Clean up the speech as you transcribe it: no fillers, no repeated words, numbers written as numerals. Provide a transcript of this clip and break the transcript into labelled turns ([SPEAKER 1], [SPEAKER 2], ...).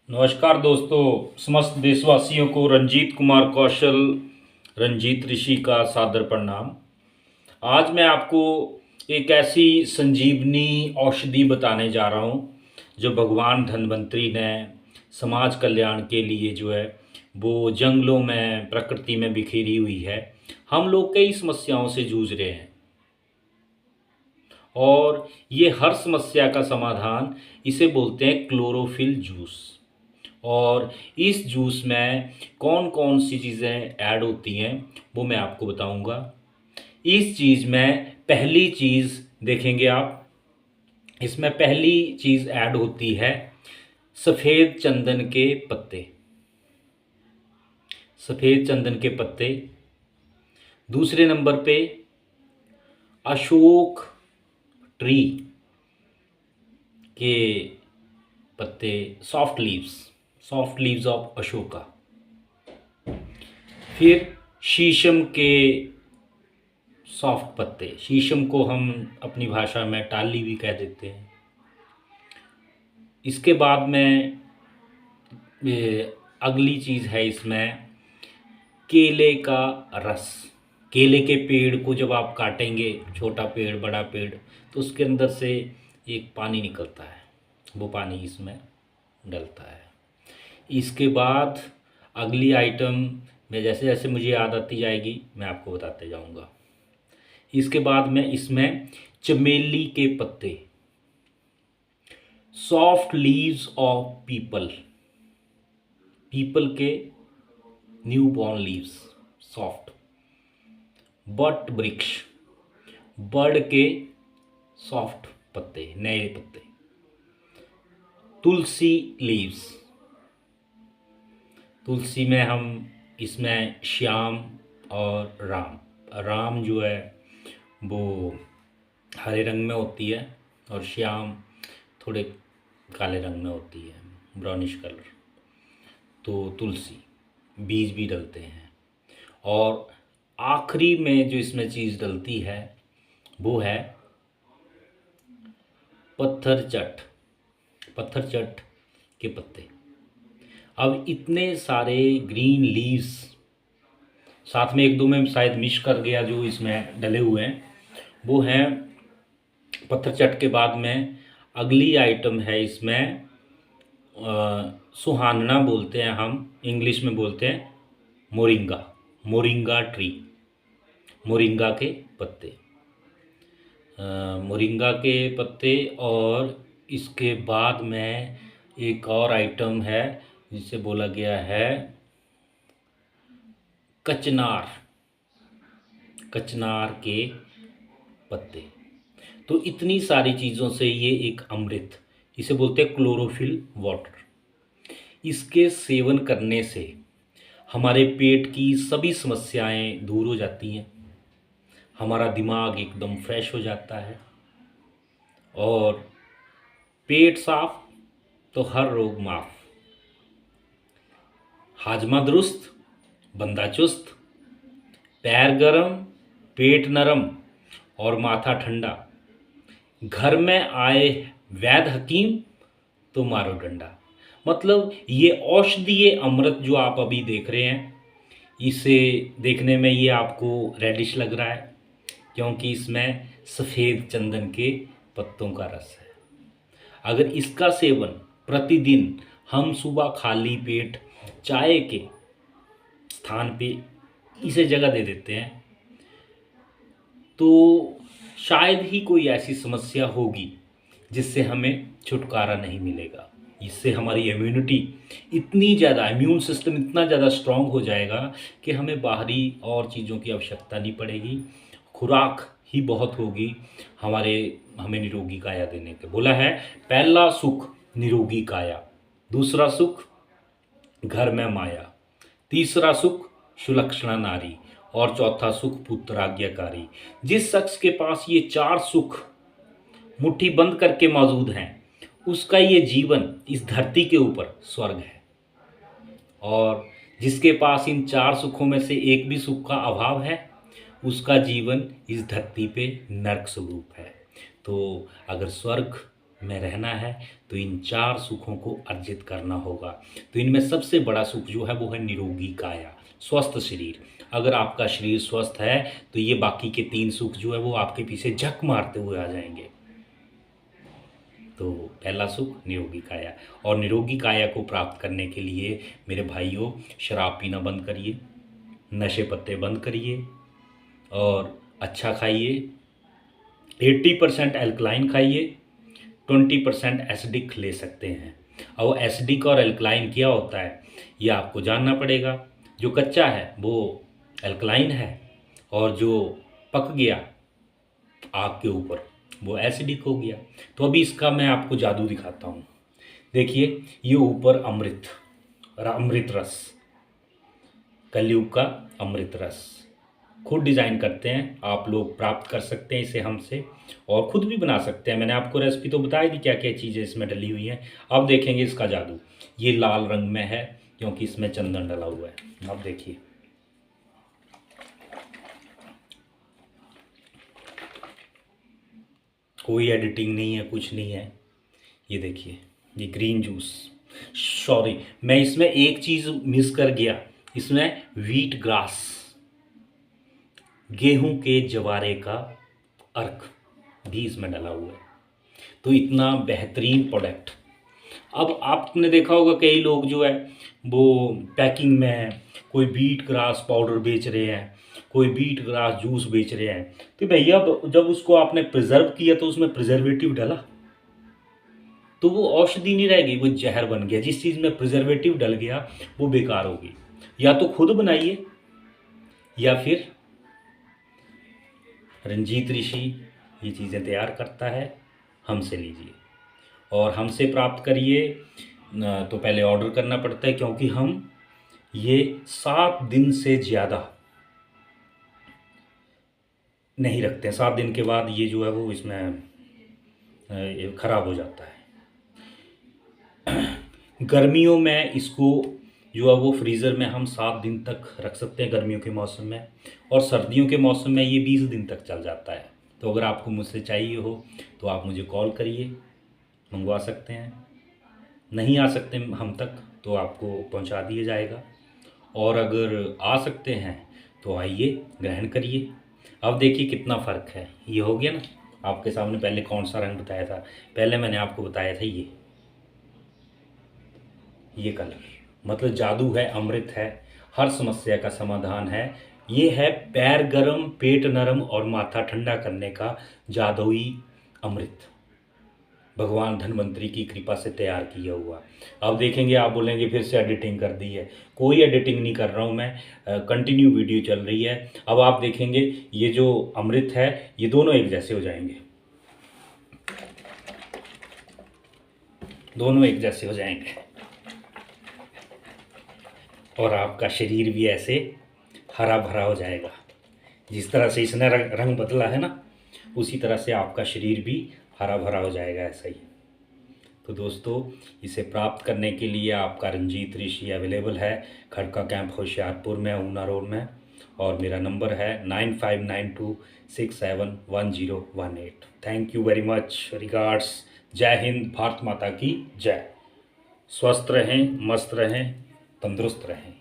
[SPEAKER 1] नमस्कार दोस्तों, समस्त देशवासियों को रंजीत कुमार कौशल रंजीत ऋषि का सादर प्रणाम। आज मैं आपको एक ऐसी संजीवनी औषधि बताने जा रहा हूँ जो भगवान धन्वंतरी ने समाज कल्याण के लिए जो है वो जंगलों में प्रकृति में बिखेरी हुई है। हम लोग कई समस्याओं से जूझ रहे हैं और ये हर समस्या का समाधान इसे बोलते हैं क्लोरोफिल जूस। और इस जूस में कौन कौन सी चीज़ें ऐड होती हैं वो मैं आपको बताऊंगा। इस चीज़ में पहली चीज़ देखेंगे आप, इसमें पहली चीज़ ऐड होती है सफ़ेद चंदन के पत्ते। सफ़ेद चंदन के पत्ते। दूसरे नंबर पे अशोक ट्री के पत्ते, सॉफ्ट लीव्स ऑफ अशोका। फिर शीशम के सॉफ्ट पत्ते, शीशम को हम अपनी भाषा में टाली भी कह देते हैं। इसके बाद में अगली चीज़ है इसमें केले का रस। केले के पेड़ को जब आप काटेंगे, छोटा पेड़ बड़ा पेड़, तो उसके अंदर से एक पानी निकलता है, वो पानी इसमें डलता है। इसके बाद अगली आइटम में जैसे जैसे मुझे याद आती जाएगी मैं आपको बताते जाऊंगा। इसके बाद में इसमें चमेली के पत्ते, सॉफ्ट लीव्स ऑफ पीपल, पीपल के न्यू बॉर्न लीव्स सॉफ्ट। बट वृक्ष, बर्ड के सॉफ्ट पत्ते, नए पत्ते। तुलसी लीव्स, तुलसी में हम इसमें श्याम और राम, राम जो है वो हरे रंग में होती है और श्याम थोड़े काले रंग में होती है, ब्राउनिश कलर। तो तुलसी, बीज भी डलते हैं। और आखिरी में जो इसमें चीज़ डलती है वो है पत्थर चट, पत्थर चट के पत्ते। अब इतने सारे ग्रीन लीव्स, साथ में एक दो में शायद मिक्स कर गया जो इसमें डले हुए हैं, वो हैं पत्थर चट के बाद में अगली आइटम है इसमें सुहाना बोलते हैं हम, इंग्लिश में बोलते हैं मोरिंगा, मोरिंगा ट्री, मोरिंगा के पत्ते। मोरिंगा के पत्ते। और इसके बाद में एक और आइटम है जिसे बोला गया है कचनार, कचनार के पत्ते। तो इतनी सारी चीज़ों से ये एक अमृत, इसे बोलते हैं क्लोरोफिल वाटर। इसके सेवन करने से हमारे पेट की सभी समस्याएं दूर हो जाती हैं, हमारा दिमाग एकदम फ्रेश हो जाता है और पेट साफ तो हर रोग माफ। हाजमा दुरुस्त, बंदा चुस्त, पैर गरम, पेट नरम और माथा ठंडा। घर में आए वैद हकीम तो मारो डंडा। मतलब ये औषधीय अमृत जो आप अभी देख रहे हैं, इसे देखने में ये आपको रेडिश लग रहा है क्योंकि इसमें सफ़ेद चंदन के पत्तों का रस है। अगर इसका सेवन प्रतिदिन हम सुबह खाली पेट चाय के स्थान पे इसे जगह दे देते हैं तो शायद ही कोई ऐसी समस्या होगी जिससे हमें छुटकारा नहीं मिलेगा। इससे हमारी इम्यूनिटी इतनी ज़्यादा, इम्यून सिस्टम इतना ज़्यादा स्ट्रांग हो जाएगा कि हमें बाहरी और चीज़ों की आवश्यकता नहीं पड़ेगी, खुराक ही बहुत होगी हमें निरोगी काया देने के। बोला है पहला सुख निरोगी काया, दूसरा सुख घर में माया, तीसरा सुख सुलक्षणा नारी और चौथा सुख पुत्र आज्ञाकारी। जिस शख्स के पास ये चार सुख मुट्ठी बंद करके मौजूद हैं उसका ये जीवन इस धरती के ऊपर स्वर्ग है। और जिसके पास इन चार सुखों में से एक भी सुख का अभाव है उसका जीवन इस धरती पे नरक स्वरूप है। तो अगर स्वर्ग में रहना है तो इन 4 सुखों को अर्जित करना होगा। तो इनमें सबसे बड़ा सुख जो है वो है निरोगी काया, स्वस्थ शरीर। अगर आपका शरीर स्वस्थ है तो ये बाकी के 3 सुख जो है वो आपके पीछे झक मारते हुए आ जाएंगे। तो पहला सुख निरोगी काया, और निरोगी काया को प्राप्त करने के लिए मेरे भाइयों शराब पीना बंद करिए, नशे पत्ते बंद करिए और अच्छा खाइए। 80% एल्कलाइन खाइए, 20% एसिडिक ले सकते हैं। और एसिडिक और एल्कलाइन क्या होता है ये आपको जानना पड़ेगा। जो कच्चा है वो एल्कलाइन है और जो पक गया आग के ऊपर वो एसिडिक हो गया। तो अभी इसका मैं आपको जादू दिखाता हूँ। देखिए ये ऊपर अमृत अमृत रस, कलयुग का अमृत रस खुद डिज़ाइन करते हैं, आप लोग प्राप्त कर सकते हैं इसे हमसे और ख़ुद भी बना सकते हैं। मैंने आपको रेसिपी तो बताई थी क्या क्या चीज़ें इसमें डली हुई हैं। अब देखेंगे इसका जादू। ये लाल रंग में है क्योंकि इसमें चंदन डला हुआ है। अब देखिए कोई एडिटिंग नहीं है, कुछ नहीं है। ये देखिए ये ग्रीन जूस, सॉरी मैं इसमें एक चीज़ मिस कर गया, इसमें व्हीट ग्रास, गेहूं के जवारे का अर्क भी इसमें डला हुआ है। तो इतना बेहतरीन प्रोडक्ट। अब आपने देखा होगा कई लोग जो है वो पैकिंग में कोई बीट ग्रास पाउडर बेच रहे हैं, कोई बीट ग्रास जूस बेच रहे हैं। तो भैया जब उसको आपने प्रिजर्व किया तो उसमें प्रिजर्वेटिव डाला तो वो औषधि नहीं रहेगी, वो जहर बन गया। जिस चीज़ में प्रिजर्वेटिव डल गया वो बेकार होगी। या तो खुद बनाइए या फिर रंजीत ऋषि ये चीज़ें तैयार करता है, हमसे लीजिए और हमसे प्राप्त करिए। तो पहले ऑर्डर करना पड़ता है क्योंकि हम ये 7 दिन से ज़्यादा नहीं रखते हैं। 7 दिन के बाद ये जो है वो इसमें ख़राब हो जाता है। गर्मियों में इसको जो है वो फ्रीज़र में हम 7 दिन तक रख सकते हैं गर्मियों के मौसम में, और सर्दियों के मौसम में ये 20 दिन तक चल जाता है। तो अगर आपको मुझसे चाहिए हो तो आप मुझे कॉल करिए, मंगवा सकते हैं। नहीं आ सकते हम तक तो आपको पहुंचा दिया जाएगा, और अगर आ सकते हैं तो आइए ग्रहण करिए। अब देखिए कितना फ़र्क है, ये हो गया ना आपके सामने। पहले कौन सा रंग बताया था, पहले मैंने आपको बताया था ये कलर, मतलब जादू है, अमृत है, हर समस्या का समाधान है। ये है पैर गरम पेट नरम और माथा ठंडा करने का जादुई अमृत, भगवान धन्वंतरी की कृपा से तैयार किया हुआ। अब देखेंगे आप बोलेंगे फिर से एडिटिंग कर दी है। कोई एडिटिंग नहीं कर रहा हूँ मैं, कंटिन्यू वीडियो चल रही है। अब आप देखेंगे ये जो अमृत है ये दोनों एक जैसे हो जाएंगे, दोनों एक जैसे हो जाएंगे और आपका शरीर भी ऐसे हरा भरा हो जाएगा। जिस तरह से इसने रंग बदला है ना, उसी तरह से आपका शरीर भी हरा भरा हो जाएगा ऐसा ही। तो दोस्तों इसे प्राप्त करने के लिए आपका रंजीत ऋषि अवेलेबल है खड़का कैंप होशियारपुर में, ऊना रोड में, और मेरा नंबर है 9592671018। Thank you very much, regards. जय हिंद, भारत माता की जय। स्वस्थ रहें, मस्त रहें, तंदुरुस्त रहें।